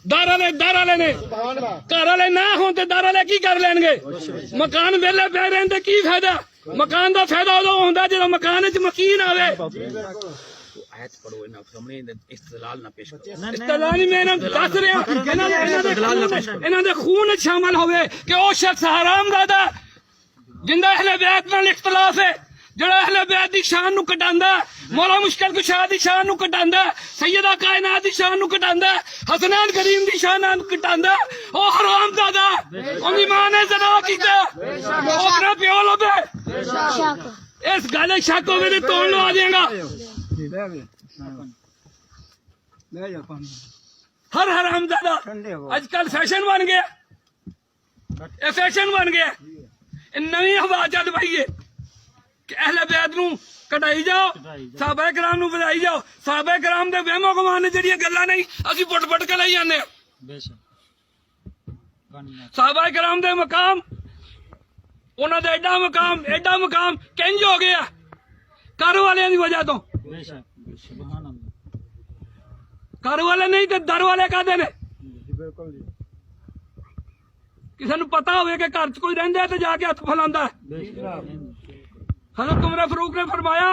दर वाले ने घर वाले ना हो तो दर वाले की कर लेंगे मकान वेले पे रहिंदे की फायदा मकान का फायदा उदों हुंदा जो मकान च मकीन आवे इस्तलाल मैं दस रहा इन्हां दे खून शामिल होवे कि ओ शख्स हरामजादा जिंदा अहले बैत नाल इख्तिलाफ है जड़ा अहले बैत दी शान नूं घटांदा मौला मुश्किल कुशा दी शान नूं घटांदा सैयदा कायनात दी शान नूं घटांदा हसनैन करीम दी शान नूं घटांदा ओ हरामजादा ओदी मां ने ज़ना कीता ओ अपना प्यो लबे इस गल शक होवे ते तोड़ लो आ जाएगा हर हरामजादा आजकल फैशन बन गया ये फैशन बन गया नवी हवा चल पई है कि अहले बैत नूं कटाई जाओ साहबा कराम नूं वधाई जाओ साहबा कराम दे वहमो गुमान ने जिहड़ियां गल्लां नहीं असीं पुट के लई जांदे साहबा कराम दे मकाम उन्हां दा एडा मकाम किंज हो गया घर वालियां दी वजह तो घर वाले नहीं तो दर वाले कहते ने किसी नूं पता होवे कि घर च कोई रहिंदा है तो जाके हथ फैलांदा है हज़रत उमर फारूक ने फरमाया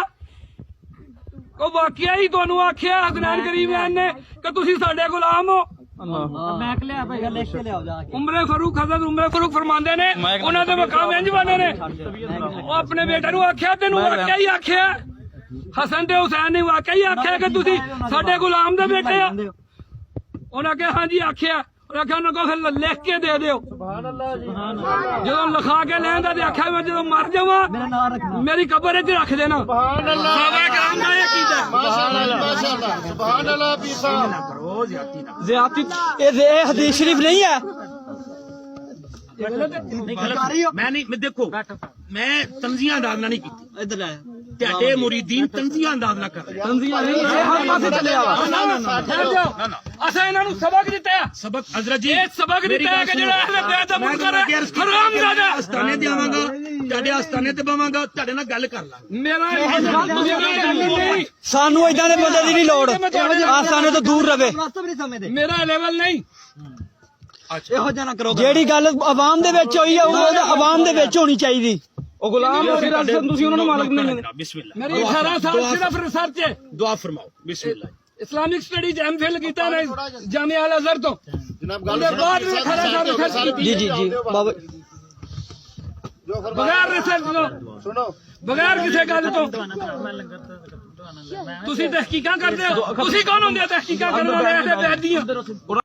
को वाकया ही तुहानू आख्या हसनैन करीम ने कि तुसीं साडे गुलाम हो उमर फारूक हज़रत उमर फारूक फरमांदे ने उन्हां दे मकाम इंज बने ने ओ अपने बेटे नूं आख्या तेनू वाकया ही आख्या हसन ते हुसैन ने वाकया ही आख्या कि तुसीं साडे गुलाम दे बेटे आ उन्हां कहा हां जी आख्या लिख के दे दो जो लिखा के लेंदा आख्या मैं जो मर जावा मेरी कबर च रख देना हदीस शरीफ नहीं है मैं नहीं देखो मैं तंजियां अंदाज नहीं की ਤੁਹਾਡੇ ਮੁਰੀਦੀਨ ਤੰਜ਼ੀਆਂ ਅੰਦਾਜ਼ ਨਾ ਕਰ ਤੰਜ਼ੀਆਂ ਨਹੀਂ ਹਰ ਪਾਸੇ ਚੱਲਿਆ ਅਸਾਂ ਇਹਨਾਂ ਨੂੰ ਸਬਕ ਦਿੱਤਾ ਸਬਕ ਹਜ਼ਰਤ ਜੀ ਇਹ ਸਬਕ ਦਿੱਤਾ ਕਿ ਜਿਹੜਾ ਅਹਲੇ ਬੈਤ ਦਾ ਮੁਨਕਰ ਹੈ ਹਰਾਮਜ਼ਾਦਾ ਅਸਤਾਨੇ ਤੇ ਆਵਾਂਗਾ ਤੁਹਾਡੇ ਅਸਤਾਨੇ ਤੇ ਬਵਾਂਗਾ ਤੁਹਾਡੇ ਨਾਲ ਗੱਲ ਕਰ ਲਾਂਗਾ ਮੇਰਾ ਸਾਨੂੰ ਇਦਾਂ ਦੇ ਬੰਦੇ ਦੀ ਨਹੀਂ ਲੋੜ ਆਸਾਨੇ ਤੋਂ ਦੂਰ ਰਵੇ ਮੇਰਾ ਲੈਵਲ ਨਹੀਂ ਇਹੋ ਜਿਹਾ ਨਾ ਕਰੋ ਜਿਹੜੀ ਗੱਲ ਆਵਾਮ ਦੇ ਵਿੱਚ ਹੋਈ ਆ ਉਹ ਆਵਾਮ ਦੇ ਵਿੱਚ ਹੋਣੀ ਚਾਹੀਦੀ ਉਹ ਗੁਲਾਮ ਤੁਸੀਂ ਉਹਨਾਂ ਨੂੰ ਮਾਲਕ ਨਹੀਂ ਬਿਸਮਿਲ੍ਲਾ ਮੇਰੀ 18 ਸਾਲ ਸਿਰਫ ਰਿਸਰਚ ਹੈ ਦੁਆ ਫਰਮਾਓ ਬਿਸਮਿਲ੍ਲਾ इस्लामिक स्टडीज एमफिल किया ना जामिया अल अज़हर तो बाद में 18 साल रिसर्च जी जी जी बाबा बगैर रिसर्च तो सुनो बगैर किसी गल तो तुसी तहकीकां करदे हो तुसी कौन होंदे तहकीकां करने वाले बैठ दी